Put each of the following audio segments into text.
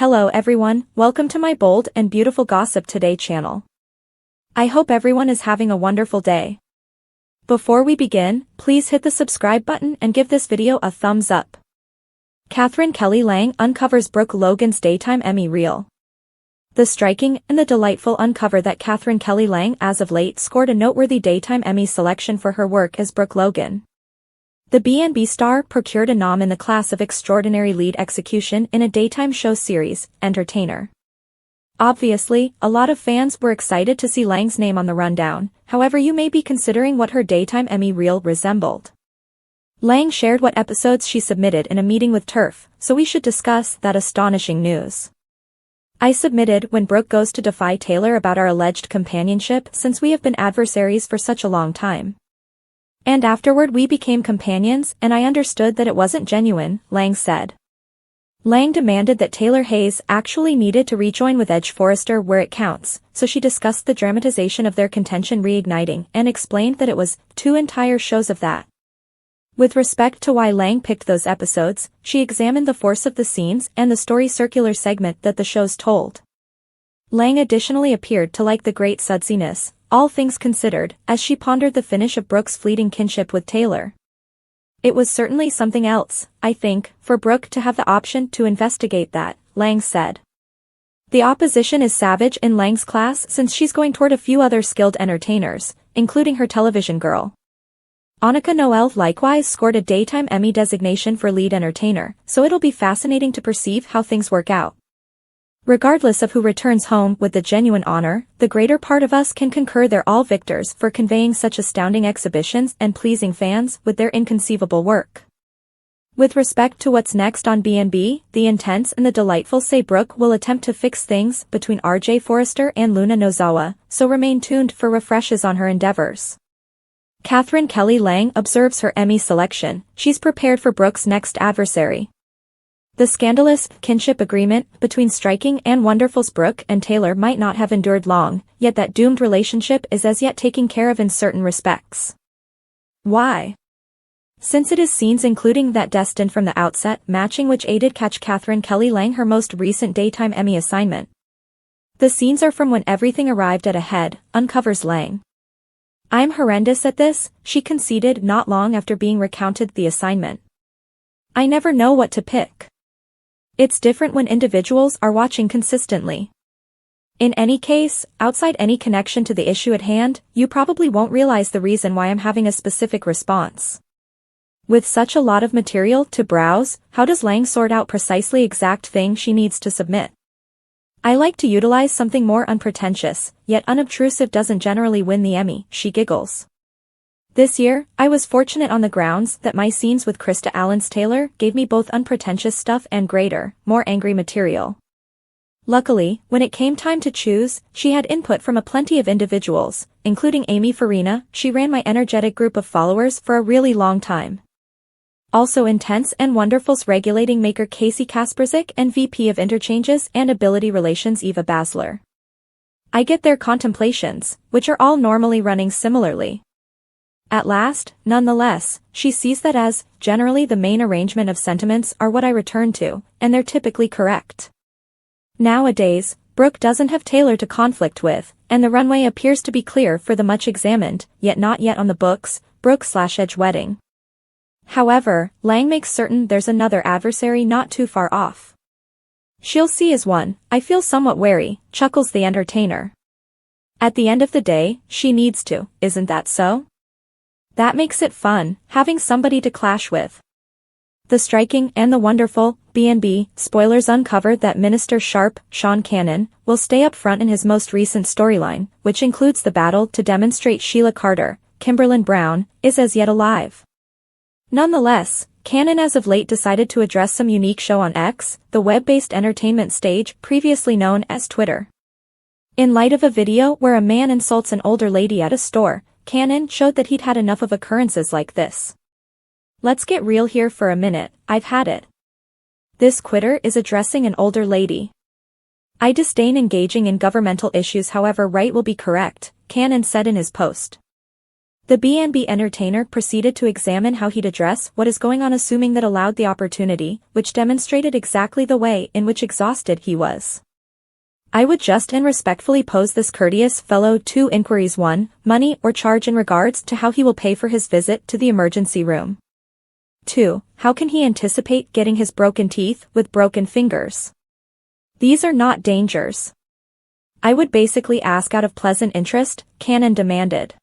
Hello everyone, welcome to my bold and beautiful Gossip Today channel. I hope everyone is having a wonderful day. Before we begin, please hit the subscribe button and give this video a thumbs up. Katherine Kelly Lang uncovers Brooke Logan's daytime Emmy reel. The striking and the delightful uncover that Katherine Kelly Lang as of late scored a noteworthy daytime Emmy selection for her work as Brooke Logan. The B&B star procured a nom in the class of Extraordinary Lead Execution in a daytime show series, Entertainer. Obviously, a lot of fans were excited to see Lang's name on the rundown, however you may be considering what her daytime Emmy reel resembled. Lang shared what episodes she submitted in a meeting with TURF, so we should discuss that astonishing news. I submitted When Brooke Goes to Defy Taylor about our alleged companionship since we have been adversaries for such a long time. And afterward we became companions and I understood that it wasn't genuine, Lang said. Lang demanded that Taylor Hayes actually needed to rejoin with Edge Forrester where it counts, so she discussed the dramatization of their contention reigniting and explained that it was 2 entire shows of that. With respect to why Lang picked those episodes, she examined the force of the scenes and the story circular segment that the shows told. Lang additionally appeared to like the great sudsiness, all things considered, as she pondered the finish of Brooke's fleeting kinship with Taylor. It was certainly something else, I think, for Brooke to have the option to investigate that, Lang said. The opposition is savage in Lang's class since she's going toward a few other skilled entertainers, including her television girl. Annika Noel likewise scored a daytime Emmy designation for lead entertainer, so it'll be fascinating to perceive how things work out. Regardless of who returns home with the genuine honor, the greater part of us can concur they're all victors for conveying such astounding exhibitions and pleasing fans with their inconceivable work. With respect to what's next on B&B, the intense and the delightful say Brooke will attempt to fix things between RJ Forrester and Luna Nozawa, so remain tuned for refreshes on her endeavors. Katherine Kelly Lang observes her Emmy selection, she's prepared for Brooke's next adversary. The scandalous kinship agreement between striking and wonderful's Brooke and Taylor might not have endured long, yet that doomed relationship is as yet taken care of in certain respects. Why? Since it is scenes including that destined from the outset matching which aided catch Katherine Kelly Lang her most recent daytime Emmy assignment. The scenes are from when everything arrived at a head, uncovers Lang. I'm horrendous at this, she conceded not long after being recounted the assignment. I never know what to pick. It's different when individuals are watching consistently. In any case, outside any connection to the issue at hand, you probably won't realize the reason why I'm having a specific response. With such a lot of material to browse, how does Lang sort out precisely exact thing she needs to submit? I like to utilize something more unpretentious, yet unobtrusive doesn't generally win the Emmy, she giggles. This year, I was fortunate on the grounds that my scenes with Krista Allen's Taylor gave me both unpretentious stuff and greater, more angry material. Luckily, when it came time to choose, she had input from a plenty of individuals, including Amy Farina. She ran my energetic group of followers for a really long time. Also intense and wonderful's regulating maker Casey Kasperzik and VP of Interchanges and Ability Relations Eva Basler. I get their contemplations, which are all normally running similarly. At last, nonetheless, she sees that as, generally the main arrangement of sentiments are what I return to, and they're typically correct. Nowadays, Brooke doesn't have Taylor to conflict with, and the runway appears to be clear for the much-examined, yet not yet on the books, Brooke/Edge wedding. However, Lang makes certain there's another adversary not too far off. She'll see as one, I feel somewhat wary, chuckles the entertainer. At the end of the day, she needs to, isn't that so? That makes it fun, having somebody to clash with. The striking and the wonderful, B&B, spoilers uncover that Minister Sharp, Sean Cannon, will stay up front in his most recent storyline, which includes the battle to demonstrate Sheila Carter, Kimberlyn Brown, is as yet alive. Nonetheless, Cannon as of late decided to address some unique show on X, the web-based entertainment stage previously known as Twitter. In light of a video where a man insults an older lady at a store, Cannon showed that he'd had enough of occurrences like this. Let's get real here for a minute, I've had it. This quitter is addressing an older lady. I disdain engaging in governmental issues, however right will be correct, Cannon said in his post. The B&B entertainer proceeded to examine how he'd address what is going on, assuming that allowed the opportunity, which demonstrated exactly the way in which exhausted he was. I would just and respectfully pose this courteous fellow 2 inquiries: 1, money or charge in regards to how he will pay for his visit to the emergency room. 2, how can he anticipate getting his broken teeth with broken fingers? These are not dangers. I would basically ask out of pleasant interest, Cannon demanded.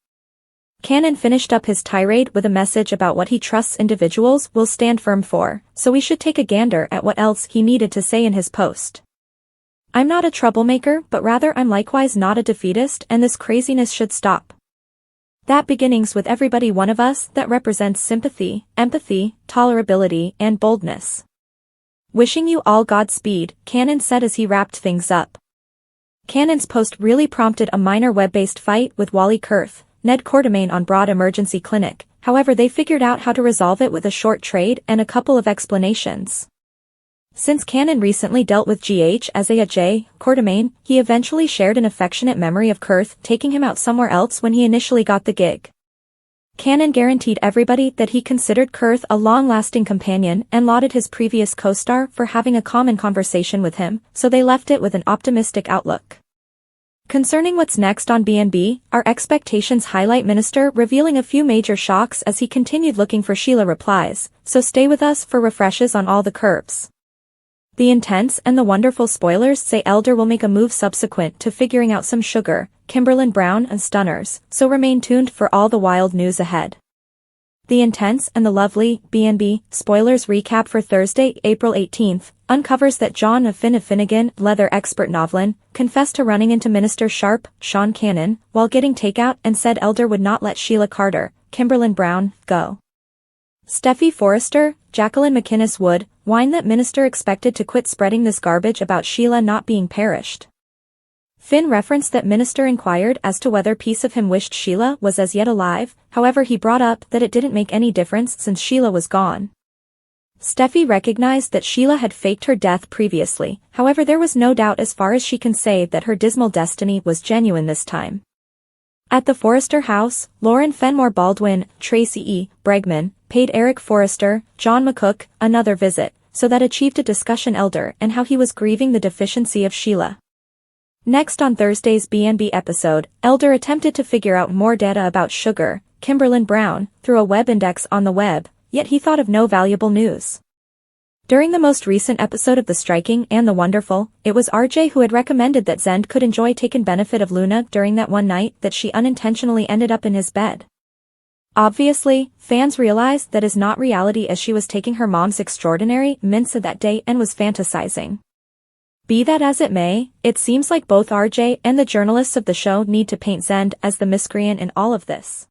Cannon finished up his tirade with a message about what he trusts individuals will stand firm for, so we should take a gander at what else he needed to say in his post. I'm not a troublemaker, but rather I'm likewise not a defeatist, and this craziness should stop. That beginnings with everybody one of us that represents sympathy, empathy, tolerability, and boldness. Wishing you all Godspeed, Cannon said as he wrapped things up. Cannon's post really prompted a minor web-based fight with Wally Kurth, Ned Quartermain on Broad Emergency Clinic. However, they figured out how to resolve it with a short trade and a couple of explanations. Since Cannon recently dealt with GH as J. Quartermain, he eventually shared an affectionate memory of Kurth taking him out somewhere else when he initially got the gig. Cannon guaranteed everybody that he considered Kurth a long-lasting companion and lauded his previous co-star for having a common conversation with him, so they left it with an optimistic outlook. Concerning what's next on B&B, our expectations highlight Minister revealing a few major shocks as he continued looking for Sheila replies, so stay with us for refreshes on all the curbs. The intense and the wonderful spoilers say Elder will make a move subsequent to figuring out some sugar, Kimberlin Brown and stunners, so remain tuned for all the wild news ahead. The intense and the lovely B&B spoilers recap for Thursday, April 18th, uncovers that John of Finnegan, leather expert Novlin, confessed to running into Minister Sharp, Sean Cannon, while getting takeout and said Elder would not let Sheila Carter, Kimberlin Brown, go. Steffi Forrester, Jacqueline McInnes Wood, whine that Minister expected to quit spreading this garbage about Sheila not being perished. Finn referenced that Minister inquired as to whether piece of him wished Sheila was as yet alive, however he brought up that it didn't make any difference since Sheila was gone. Steffi recognized that Sheila had faked her death previously, however there was no doubt as far as she can say that her dismal destiny was genuine this time. At the Forrester house, Lauren Fenmore Baldwin, Tracy E. Bregman, paid Eric Forrester, John McCook, another visit, so that achieved a discussion Elder and how he was grieving the deficiency of Sheila. Next on Thursday's B&B episode, Elder attempted to figure out more data about Sugar, Kimberlin Brown, through a web index on the web, yet he thought of no valuable news. During the most recent episode of The Striking and the Wonderful, it was RJ who had recommended that Zend could enjoy taking benefit of Luna during that one night that she unintentionally ended up in his bed. Obviously, fans realized that is not reality as she was taking her mom's extraordinary mints that day and was fantasizing. Be that as it may, it seems like both RJ and the journalists of the show need to paint Zend as the miscreant in all of this.